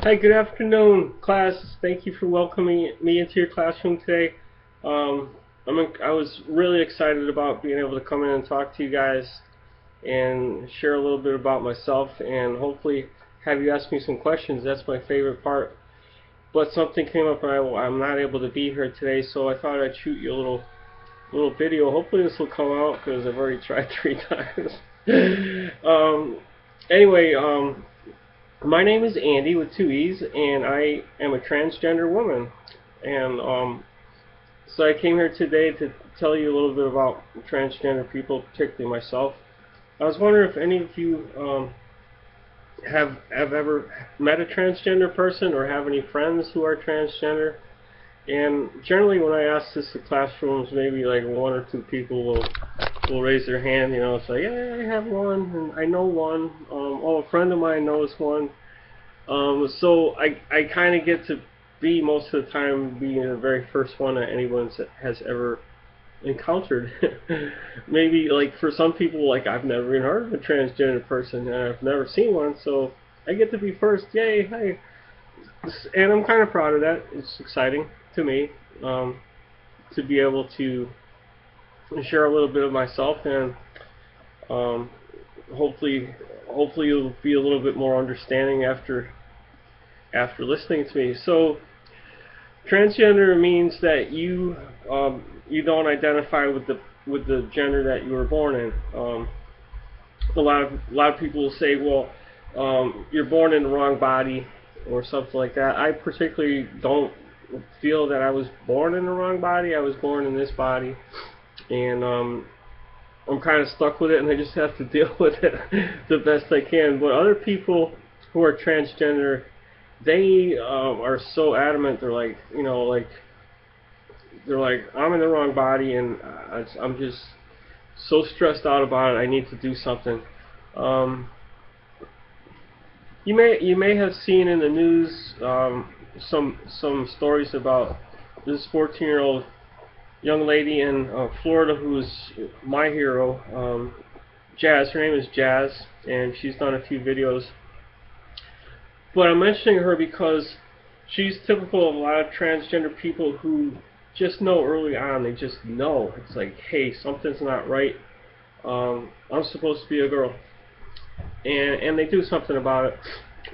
Hi, good afternoon, class. Thank you for welcoming me into your classroom today. I was really excited about being able to come in and talk to you guys and share a little bit about myself and hopefully have you ask me some questions. That's my favorite part. But something came up and I'm not able to be here today, so I thought I'd shoot you a little video. Hopefully this will come out because I've already tried 3 times. um, anyway, my name is Andy with 2 E's, and I am a transgender woman. And so I came here today to tell you a little bit about transgender people, particularly myself. I was wondering if any of you have ever met a transgender person or have any friends who are transgender. And generally, when I ask this to classrooms, maybe like 1 or 2 people will raise their hand. Say, yeah, I have one, and I know one. Oh, a friend of mine knows one. So I kind of get to be most of the time being the very first one that anyone has ever encountered. Maybe like for some people, like I've never even heard of a transgender person and I've never seen one, so I get to be first. Yay! Hey, and I'm kind of proud of that. It's exciting to me to be able to share a little bit of myself and um, hopefully you'll be a little bit more understanding after listening to me. So transgender means that you don't identify with the gender that you were born in. A lot of people will say, well, you're born in the wrong body or something like that. I particularly don't feel that I was born in the wrong body. I was born in this body, and I'm kind of stuck with it, and I just have to deal with it the best I can. But other people who are transgender, they are so adamant. They're like, I'm in the wrong body, and I'm just so stressed out about it. I need to do something. Um, you may have seen in the news some stories about this 14-year-old young lady in Florida who's my hero, Jazz. Her name is Jazz, and she's done a few videos. But I'm mentioning her because she's typical of a lot of transgender people who just know early on. They just know. It's like, hey, something's not right. I'm supposed to be a girl, and they do something about it.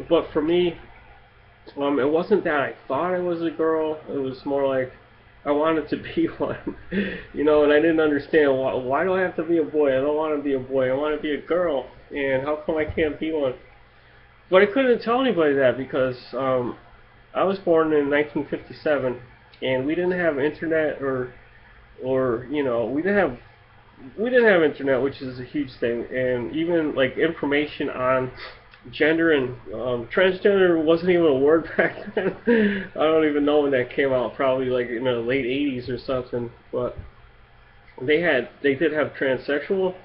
But for me, it wasn't that I thought I was a girl. It was more like I wanted to be one, and I didn't understand why do I have to be a boy? I don't want to be a boy. I want to be a girl, and how come I can't be one? But I couldn't tell anybody that because I was born in 1957, and we didn't have internet or we didn't have internet, which is a huge thing, and even like information on gender and transgender wasn't even a word back then. I don't even know when that came out. Probably like in the late 80s or something. But they did have transsexual,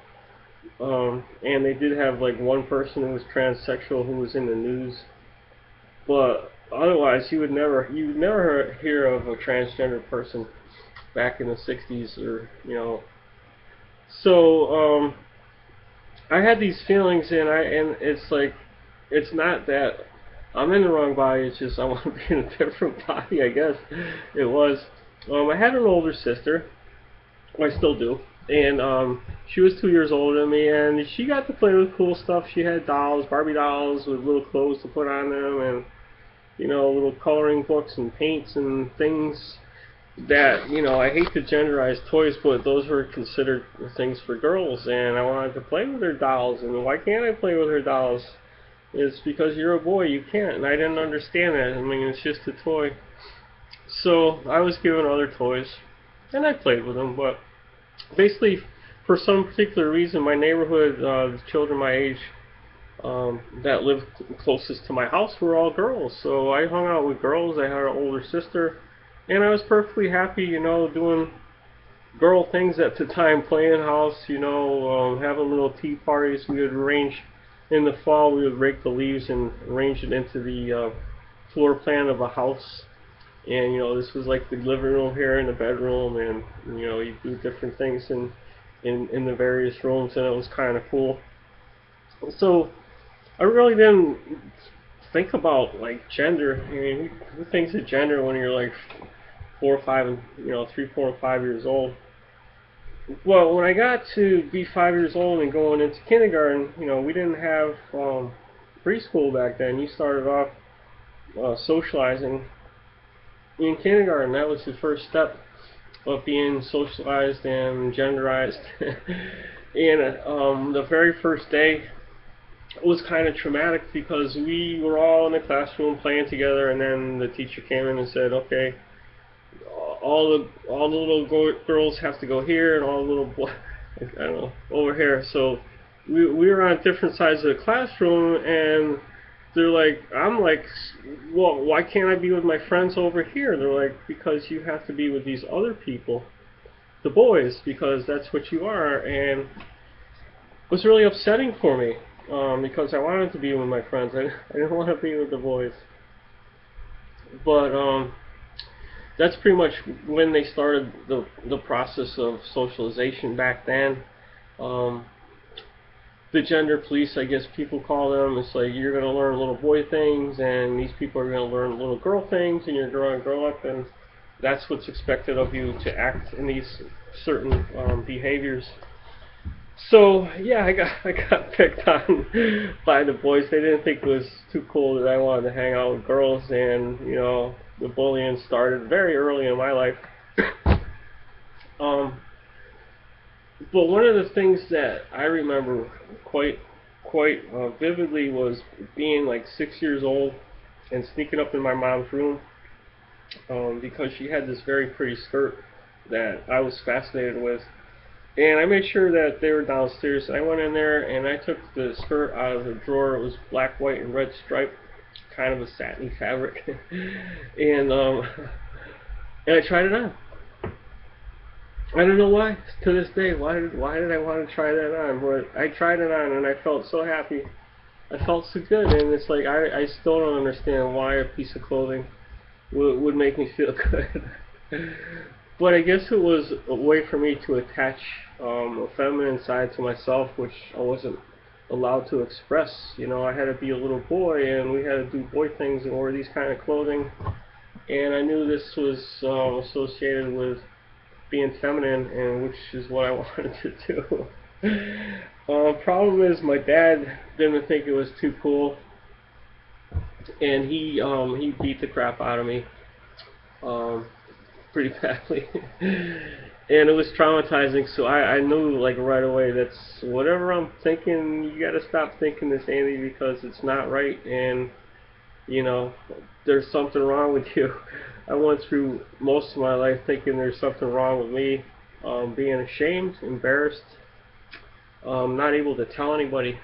and they did have like one person who was transsexual who was in the news. But otherwise, you would never hear of a transgender person back in the 60s or. So I had these feelings, and it's like it's not that I'm in the wrong body. It's just I want to be in a different body. I guess it was. I had an older sister. Well, I still do, and she was 2 years older than me, and she got to play with cool stuff. She had dolls, Barbie dolls with little clothes to put on them, and little coloring books and paints and things that I hate to genderize toys, but those were considered things for girls, and I wanted to play with her dolls. And why can't I play with her dolls? It's because you're a boy, you can't. And I didn't understand that. I mean, it's just a toy. So I was given other toys, and I played with them. But basically, for some particular reason, my neighborhood, the children my age that lived closest to my house were all girls. So I hung out with girls. I had an older sister, and I was perfectly happy, doing girl things at the time, playing house, having little tea parties. We would arrange in the fall. We would rake the leaves and arrange it into the floor plan of a house. And this was like the living room here and the bedroom, and you do different things in the various rooms, and it was kind of cool. So I really didn't think about like gender. I mean, who thinks of gender when you're like 4 or 5 and 3, 4, and 5 years old? Well, when I got to be 5 years old and going into kindergarten, we didn't have preschool back then. You started off socializing in kindergarten. That was the first step of being socialized and genderized. And the very first day was kind of traumatic because we were all in the classroom playing together, and then the teacher came in and said, "Okay, all the little girls have to go here, and all the little boys, I don't know, over here." So we were on different sides of the classroom, and they're like, I'm like, "Well, why can't I be with my friends over here?" They're like, "Because you have to be with these other people, the boys, because that's what you are." And it was really upsetting for me, because I wanted to be with my friends. I didn't want to be with the boys. But that's pretty much when they started the process of socialization back then. Um, the gender police, I guess people call them. It's like, you're going to learn little boy things, and these people are going to learn little girl things, and you're going to grow up, and that's what's expected of you, to act in these certain behaviors. So yeah, I got picked on by the boys. They didn't think it was too cool that I wanted to hang out with girls, and the bullying started very early in my life. um, but one of the things that I remember quite vividly was being like 6 years old and sneaking up in my mom's room, because she had this very pretty skirt that I was fascinated with. And I made sure that they were downstairs. I went in there and I took the skirt out of the drawer. It was black, white, and red striped, kind of a satiny fabric. and and I tried it on. I don't know why. To this day, why did I want to try that on? But I tried it on and I felt so happy. I felt so good, and it's like I still don't understand why a piece of clothing would make me feel good. But I guess it was a way for me to attach a feminine side to myself, which I wasn't allowed to express. I had to be a little boy, and we had to do boy things and wear these kind of clothing. And I knew this was associated with being feminine, and which is what I wanted to do. Problem is, my dad didn't think it was too cool, and he beat the crap out of me. Pretty badly. And it was traumatizing, so I knew like right away, that's whatever I'm thinking, you gotta stop thinking this, Andy, because it's not right, and there's something wrong with you. I went through most of my life thinking there's something wrong with me, being ashamed, embarrassed, not able to tell anybody,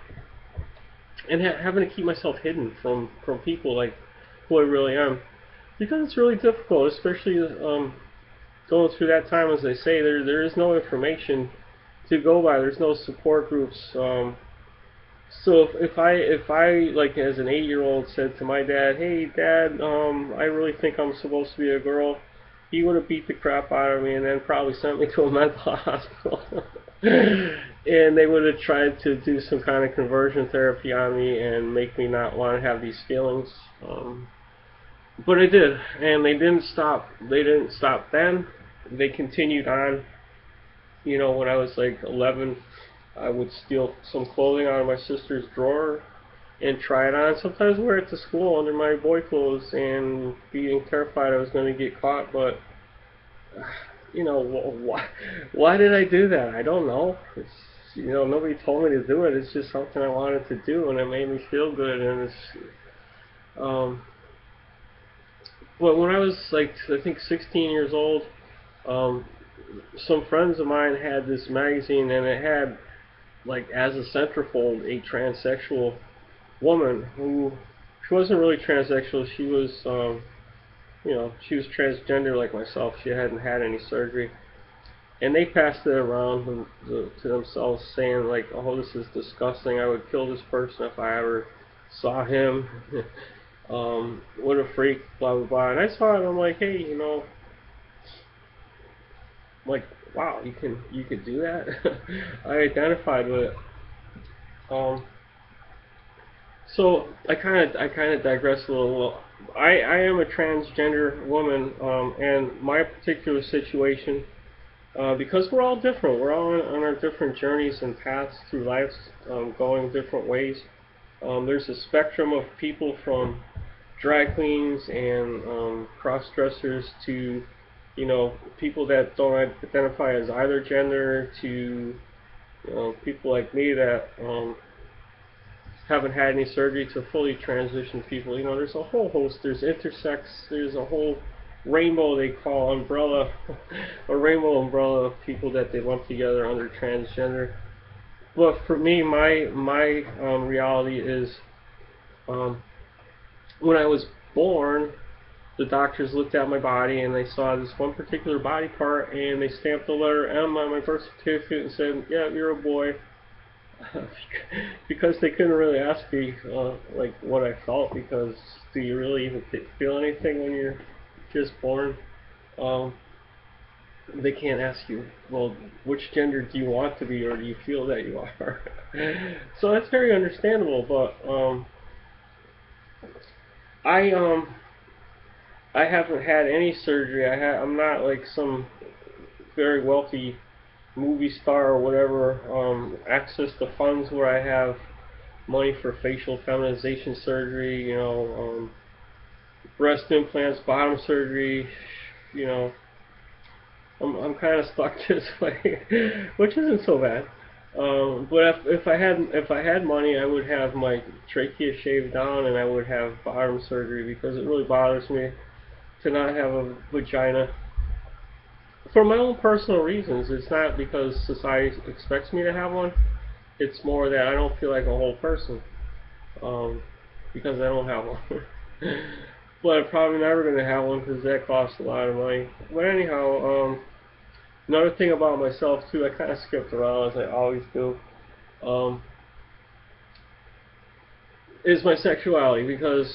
and having to keep myself hidden from people, like who I really am. Because it's really difficult, especially going through that time. As I say, there is no information to go by. There's no support groups. So if I like as an 8-year-old said to my dad, "Hey Dad, I really think I'm supposed to be a girl," he would have beat the crap out of me and then probably sent me to a mental hospital. And they would have tried to do some kind of conversion therapy on me and make me not want to have these feelings. But I did, and they didn't stop. They didn't stop then. They continued on. When I was like 11, I would steal some clothing out of my sister's drawer and try it on. Sometimes wear it to school under my boy clothes, and being terrified I was going to get caught. But why did I do that? I don't know. It's, nobody told me to do it. It's just something I wanted to do, and it made me feel good. And it's Well, when I was like, I think 16 years old, some friends of mine had this magazine, and it had, like, as a centerfold, a transsexual woman who, she wasn't really transsexual. She was, she was transgender like myself. She hadn't had any surgery, and they passed it around to themselves, saying like, "Oh, this is disgusting. I would kill this person if I ever saw him." What a freak, blah blah blah. And I saw it, and I'm like, hey, like, wow, you could do that. I identified with it. So I kind of digress a little. Well, I am a transgender woman, and my particular situation, because we're all different. We're all on our different journeys and paths through life, going different ways. There's a spectrum of people from drag queens and cross dressers to, people that don't identify as either gender to people like me that haven't had any surgery to fully transition people. There's a whole host. There's intersex. There's a whole rainbow they call umbrella, a rainbow umbrella of people that they lump together under transgender. But for me, my reality is, um, when I was born, the doctors looked at my body and they saw this one particular body part and they stamped the letter M on my birth certificate and said, "Yeah, you're a boy." Because they couldn't really ask me like what I felt, because do you really even feel anything when you're just born? Um, they can't ask you, well, which gender do you want to be, or do you feel that you are? So that's very understandable. But I I haven't had any surgery. I'm not like some very wealthy movie star or whatever, access to funds where I have money for facial feminization surgery, breast implants, bottom surgery. you know, I'm kind of stuck this way, which isn't so bad. But if I had money, I would have my trachea shaved down and I would have bottom surgery, because it really bothers me to not have a vagina for my own personal reasons. It's not because society expects me to have one. It's more that I don't feel like a whole person, um, because I don't have one. But I'm probably never going to have one because that costs a lot of money. But anyhow, another thing about myself too, I kind of skipped around as I always do, um, is my sexuality, because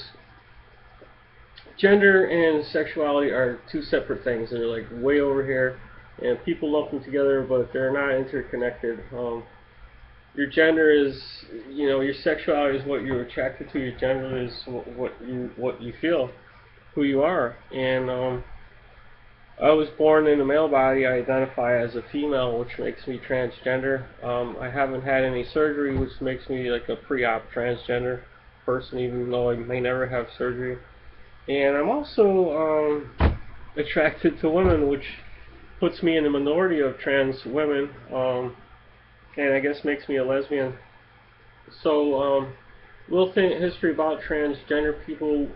gender and sexuality are two separate things. They're like way over here, and people lump them together, but they're not interconnected. Your gender is, your sexuality is what you're attracted to. Your gender is what you feel, who you are. And I was born in a male body. I identify as a female, which makes me transgender. I haven't had any surgery, which makes me like a pre-op transgender person, even though I may never have surgery. And I'm also attracted to women, which puts me in the minority of trans women, and I guess makes me a lesbian. So, little history about transgender people,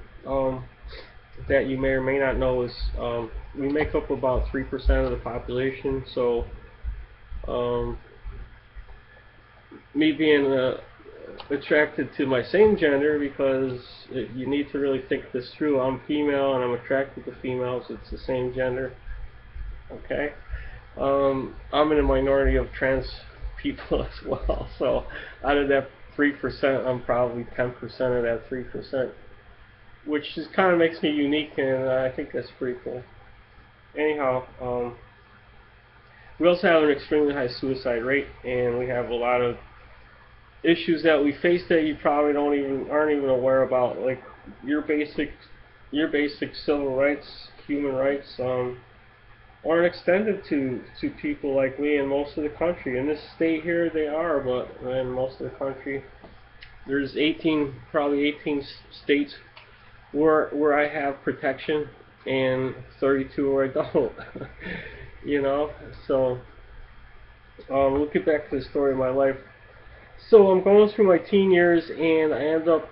that you may or may not know is, we make up about 3% of the population. So, me being attracted to my same gender, because you need to really think this through. I'm female and I'm attracted to females. It's the same gender. Okay. I'm in a minority of trans people as well. So out of that 3%, I'm probably 10% of that 3%, which just kind of makes me unique, and I think that's pretty cool. Anyhow, we also have an extremely high suicide rate, and we have a lot of issues that we face that you probably aren't even aware about, like your basic civil rights, human rights, aren't extended to people like me in most of the country. In this state here, they are, but in most of the country, there's probably 18 states where I have protection, and 32 where I don't. So we'll get back to the story of my life. So I'm going through my teen years, and I end up,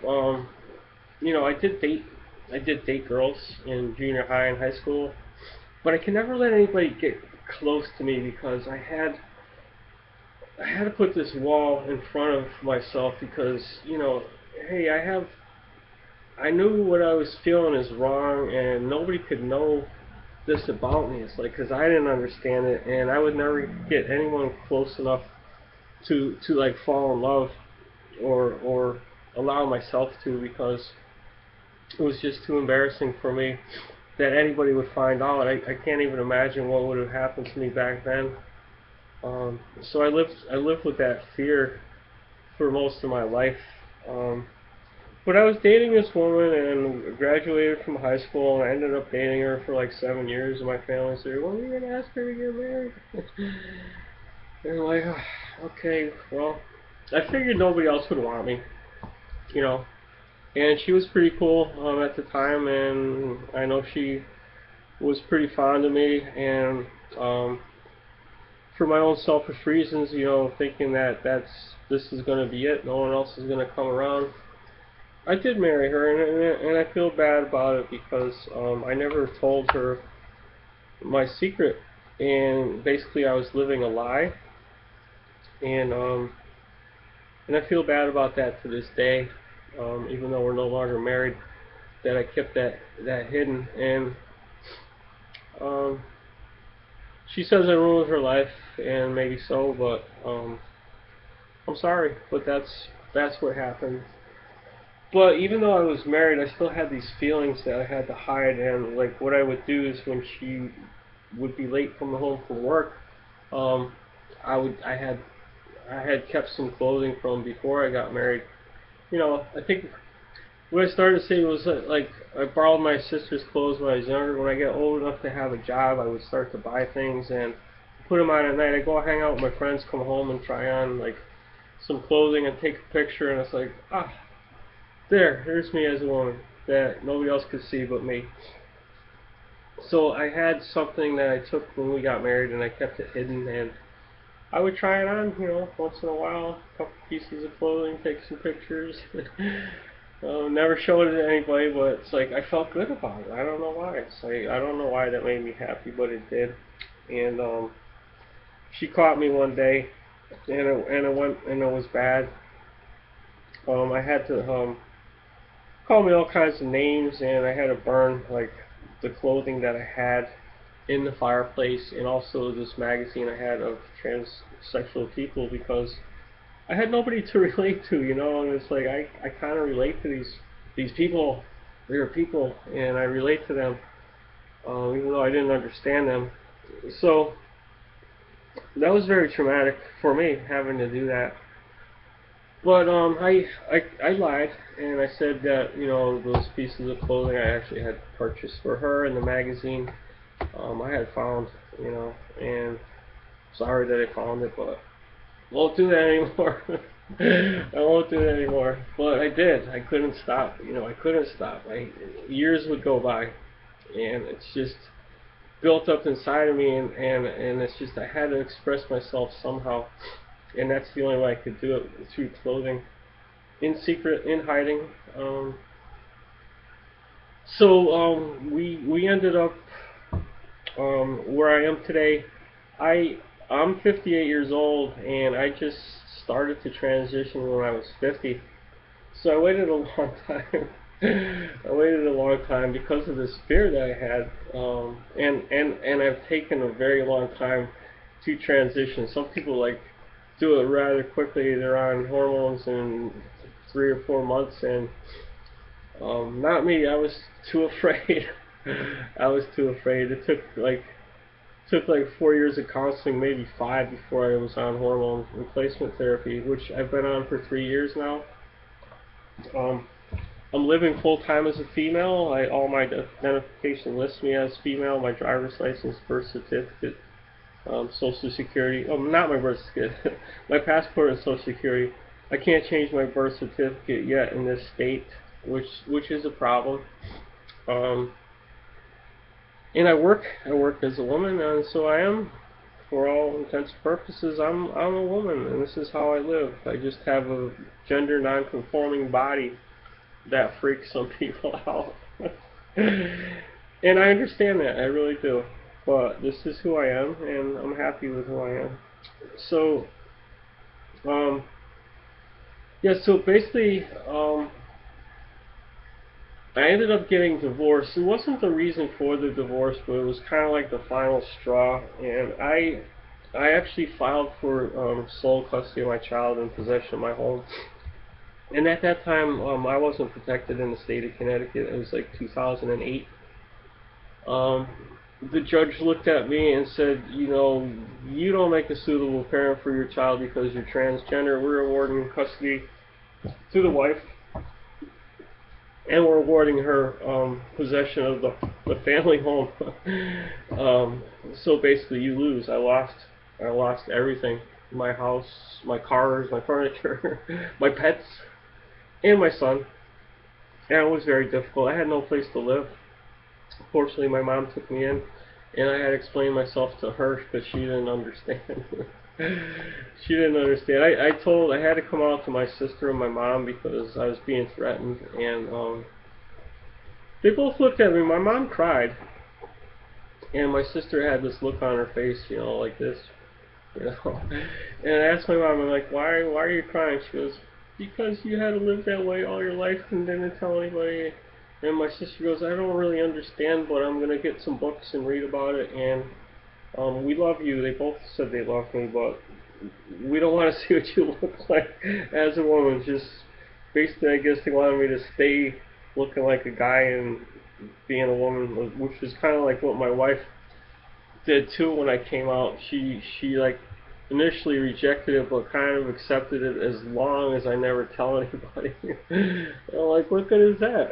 I did date girls in junior high and high school, but I can never let anybody get close to me, because I had to put this wall in front of myself, because, hey, I knew what I was feeling is wrong, and nobody could know this about me. It's like, because I didn't understand it, and I would never get anyone close enough to like fall in love, or allow myself to, because it was just too embarrassing for me that anybody would find out. I can't even imagine what would have happened to me back then. So I lived with that fear for most of my life. But I was dating this woman and graduated from high school, and I ended up dating her for like 7 years. And my family said, "Well, you're gonna ask her to get married?" And I'm like, okay, well, I figured nobody else would want me, you know. And she was pretty cool at the time, and I know she was pretty fond of me. And for my own selfish reasons, thinking that this is going to be it, no one else is going to come around, I did marry her, and I feel bad about it because I never told her my secret, and basically I was living a lie, and I feel bad about that to this day, even though we're no longer married, that I kept that hidden. And she says I ruined her life, and maybe so, but I'm sorry, but that's what happened. But even though I was married, I still had these feelings that I had to hide. And like what I would do is when she would be late coming home from work, um, I had kept some clothing from before I got married. I think what I started to say was that, like, I borrowed my sister's clothes when I was younger. When I get old enough to have a job, I would start to buy things and put them on at night. I go hang out with my friends, come home and try on like some clothing and take a picture, and it's like, here's me as a woman that nobody else could see but me. So I had something that I took when we got married, and I kept it hidden, and I would try it on, once in a while, a couple pieces of clothing, take some pictures. Never showed it to anybody, but it's like I felt good about it. I don't know why. It's like I don't know why that made me happy, but it did. And she caught me one day, and it was bad. I had to call me all kinds of names, and I had to burn like the clothing that I had in the fireplace, and also this magazine I had of transsexual people, because I had nobody to relate to, and it's like I kind of relate to these people. They're people, and I relate to them, even though I didn't understand them. So that was very traumatic for me, having to do that. But I lied, and I said that those pieces of clothing I actually had purchased for her in the magazine. I had found, and sorry that I found it, but won't do that anymore. I won't do that anymore. But I did. I couldn't stop. I couldn't stop. Years would go by, and it's just built up inside of me, and it's just I had to express myself somehow, and that's the only way I could do it, through clothing, in secret, in hiding. We ended up where I am today. I'm 58 years old, and I just started to transition when I was 50. So I waited a long time. I waited a long time because of this fear that I had, and I've taken a very long time to transition. Some people like do it rather quickly. They're on hormones in 3 or 4 months, and not me. I was too afraid. I was too afraid. It took like 4 years of counseling, maybe 5, before I was on hormone replacement therapy, which I've been on for 3 years now. I'm living full time as a female. All my identification lists me as female. My driver's license, birth certificate, Social Security. Oh, not my birth certificate. My passport and Social Security. I can't change my birth certificate yet in this state, which is a problem. And I work as a woman, and so I am, for all intents and purposes, I'm a woman, and this is how I live. I just have a gender non-conforming body that freaks some people out. And I understand that, I really do. But this is who I am, and I'm happy with who I am. So, so basically, I ended up getting divorced. It wasn't the reason for the divorce, but it was kind of like the final straw. And I actually filed for sole custody of my child and possession of my home. And at that time, I wasn't protected in the state of Connecticut. It was like 2008. The judge looked at me and said, you don't make a suitable parent for your child because you're transgender. We're awarding custody to the wife. and we're awarding her possession of the family home. So basically, you lose. I lost everything: my house, my cars, my furniture, my pets, and my son. And it was very difficult. I had no place to live. Fortunately, my mom took me in, and I had explained myself to her, but she didn't understand. She didn't understand. I had to come out to my sister and my mom because I was being threatened, and they both looked at me. My mom cried, and my sister had this look on her face, like this, you know. And I asked my mom, I'm like, why are you crying? She goes, because you had to live that way all your life and didn't tell anybody. And my sister goes, I don't really understand, but I'm gonna get some books and read about it. And we love you. They both said they love me, but we don't want to see what you look like as a woman. Just basically, I guess they wanted me to stay looking like a guy and being a woman, which is kind of like what my wife did too when I came out. She like initially rejected it, but kind of accepted it as long as I never tell anybody. I'm like, what good is that?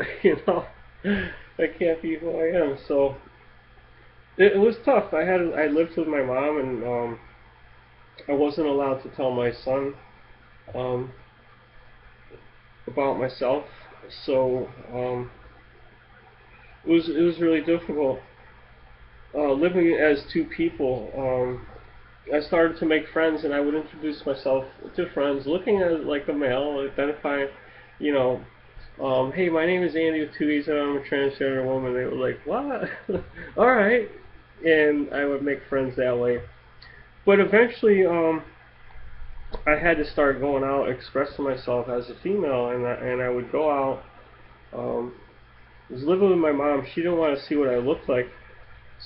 That can't be who I am. So it was tough. I lived with my mom, and I wasn't allowed to tell my son um, about myself. So it was really difficult living as two people. I started to make friends, and I would introduce myself to friends, looking at like a male, identifying, hey, my name is Andee with 2 E's, and I'm a transgender woman. They were like, what? All right, and I would make friends that way. But eventually, I had to start going out, expressing myself as a female, and I would go out. I was living with my mom. She didn't want to see what I looked like.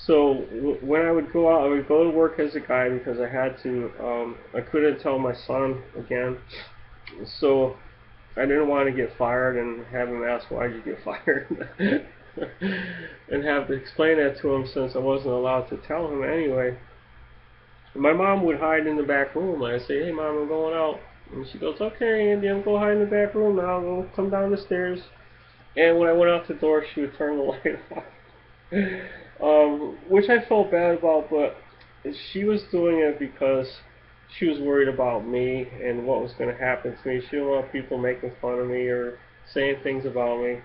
So when I would go out, I would go to work as a guy because I had to. I couldn't tell my son again. So I didn't want to get fired and have him ask, why'd you get fired? And have to explain that to him since I wasn't allowed to tell him anyway. My mom would hide in the back room. I'd say, hey mom, I'm going out. And she goes, okay Andee, I'm going to hide in the back room now. I'll come down the stairs. And when I went out the door, she would turn the light off. Which I felt bad about, but she was doing it because she was worried about me and what was going to happen to me. She didn't want people making fun of me or saying things about me,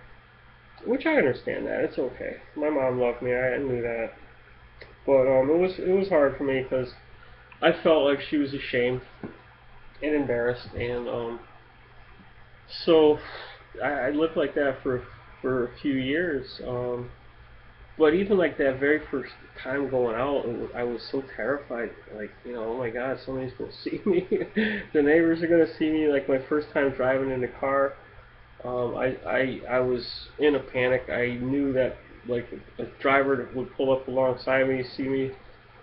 which I understand that. It's okay. My mom loved me. I knew that. But it was hard for me because I felt like she was ashamed and embarrassed, and so I lived like that for a few years. But even like that very first time going out, I was so terrified. Like, oh my God, somebody's gonna see me. The neighbors are gonna see me. Like my first time driving in the car, I was in a panic. I knew that like a driver would pull up alongside me, see me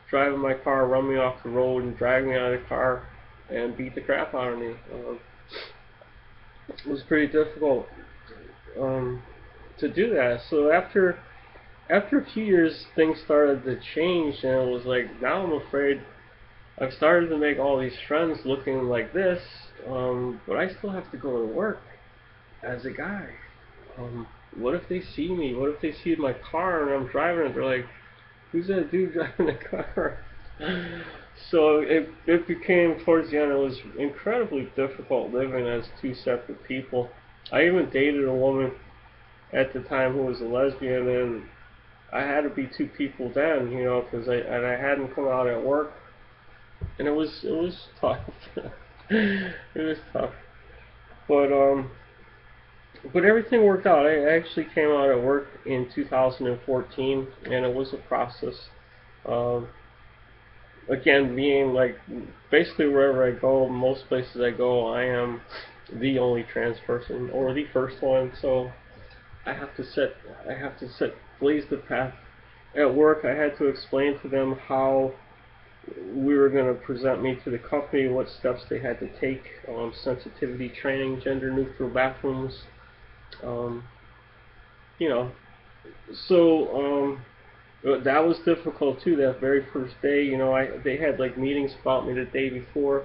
driving my car, run me off the road, and drag me out of the car and beat the crap out of me. It was pretty difficult to do that. So after a few years, things started to change, and it was like, now I'm afraid I've started to make all these friends looking like this, but I still have to go to work as a guy. What if they see me? What if they see my car and I'm driving it? They're like, who's that dude driving the car? So it became, towards the end, it was incredibly difficult living as two separate people. I even dated a woman at the time who was a lesbian, and I had to be two people then, because I hadn't come out at work, and it was tough. It was tough, but everything worked out. I actually came out at work in 2014, and it was a process. Again, being like basically wherever I go, most places I go, I am the only trans person or the first one. So I have to blaze the path. At work, I had to explain to them how we were going to present me to the company, what steps they had to take, sensitivity training, gender neutral bathrooms, you know. So that was difficult too. That very first day, they had like meetings about me the day before,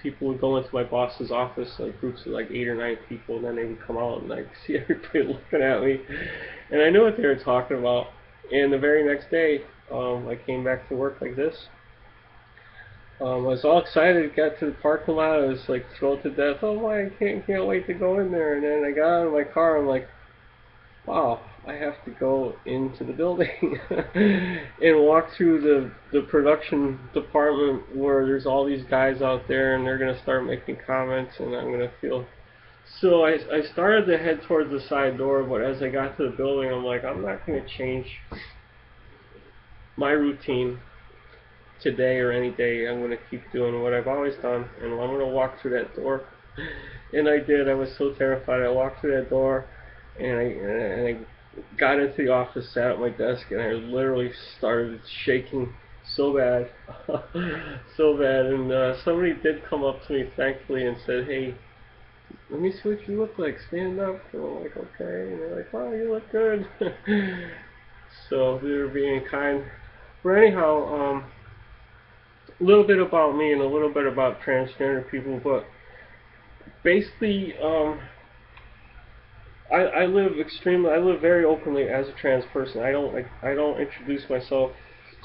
people would go into my boss's office, like groups of like 8 or 9 people, and then they would come out and like see everybody looking at me, and I knew what they were talking about. And the very next day, I came back to work like this. I was all excited, got to the parking lot, I was like thrilled to death. Oh my, I can't wait to go in there. And then I got out of my car, I'm like, wow, I have to go into the building and walk through the production department where there's all these guys out there and they're going to start making comments and I'm going to feel... So I started to head towards the side door, but as I got to the building, I'm like, I'm not going to change my routine today or any day. I'm going to keep doing what I've always done, and I'm going to walk through that door. And I did. I was so terrified. I walked through that door, and I got into the office, sat at my desk, and I literally started shaking so bad, so bad. And somebody did come up to me, thankfully, and said, "Hey, let me see what you look like. Stand up." And I'm like, "Okay." And they're like, "Wow, you look good." So they were being kind. But anyhow, a little bit about me and a little bit about transgender people. But basically, I live very openly as a trans person. I don't introduce myself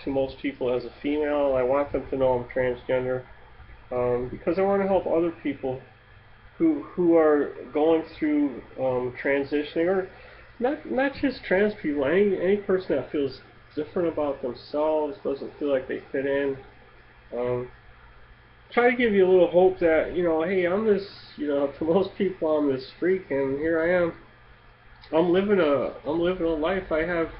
to most people as a female. I want them to know I'm transgender, because I want to help other people who are going through transitioning, or not just trans people, any person that feels different about themselves, doesn't feel like they fit in. Try to give you a little hope that, hey, I'm this, to most people I'm this freak, and here I am. I'm living a life. I have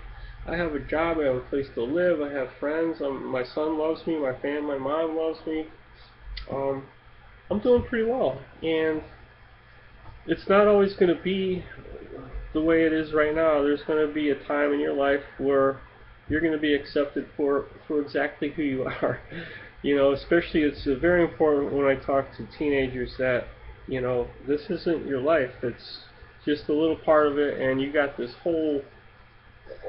a job. I have a place to live. I have friends. My son loves me. My mom loves me. I'm doing pretty well, and it's not always going to be the way it is right now. There's going to be a time in your life where you're going to be accepted for exactly who you are. Especially it's very important when I talk to teenagers that, this isn't your life. It's just a little part of it, and you got this whole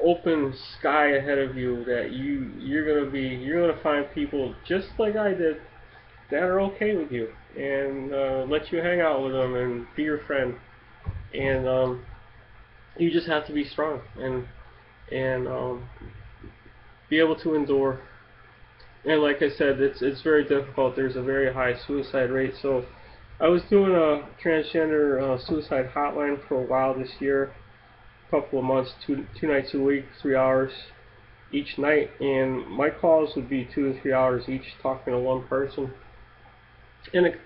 open sky ahead of you that you're gonna find people just like I did that are okay with you and let you hang out with them and be your friend. And you just have to be strong and be able to endure. And like I said, it's very difficult. There's a very high suicide rate. So I was doing a transgender suicide hotline for a while this year, a couple of months, two nights a week, 3 hours each night, and my calls would be 2 to 3 hours each, talking to one person. And it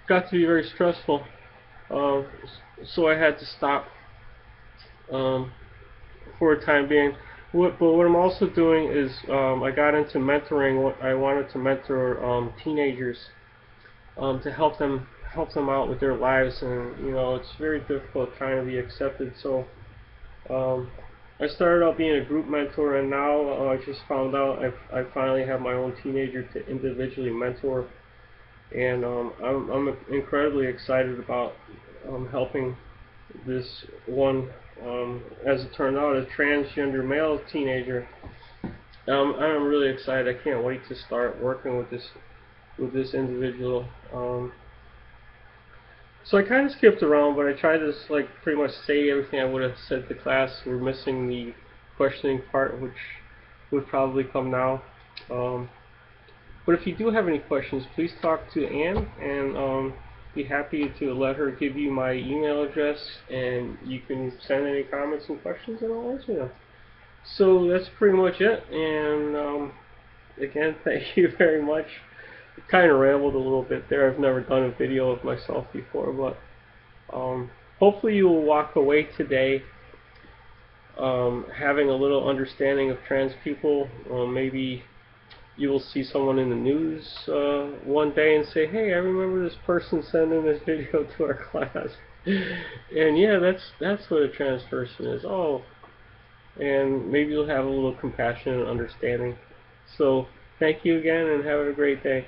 got to be very stressful. So I had to stop for a time being. But what I'm also doing is I got into mentoring. I wanted to mentor teenagers to help them out with their lives, and it's very difficult trying to be accepted. So I started out being a group mentor, and now I just found out I finally have my own teenager to individually mentor, and I'm incredibly excited about helping this one. As it turned out, a transgender male teenager. I'm really excited. I can't wait to start working with this individual. So I kind of skipped around, but I tried to pretty much say everything I would have said to class. We're missing the questioning part, which would probably come now. But if you do have any questions, please talk to Ann, and be happy to let her give you my email address, and you can send any comments and questions, and I'll answer them. So that's pretty much it, and again, thank you very much. I kind of rambled a little bit there. I've never done a video of myself before, but hopefully you will walk away today having a little understanding of trans people. Maybe you will see someone in the news one day and say, "Hey, I remember this person sending this video to our class." And yeah, that's what a trans person is. Oh, and maybe you'll have a little compassion and understanding. So thank you again, and have a great day.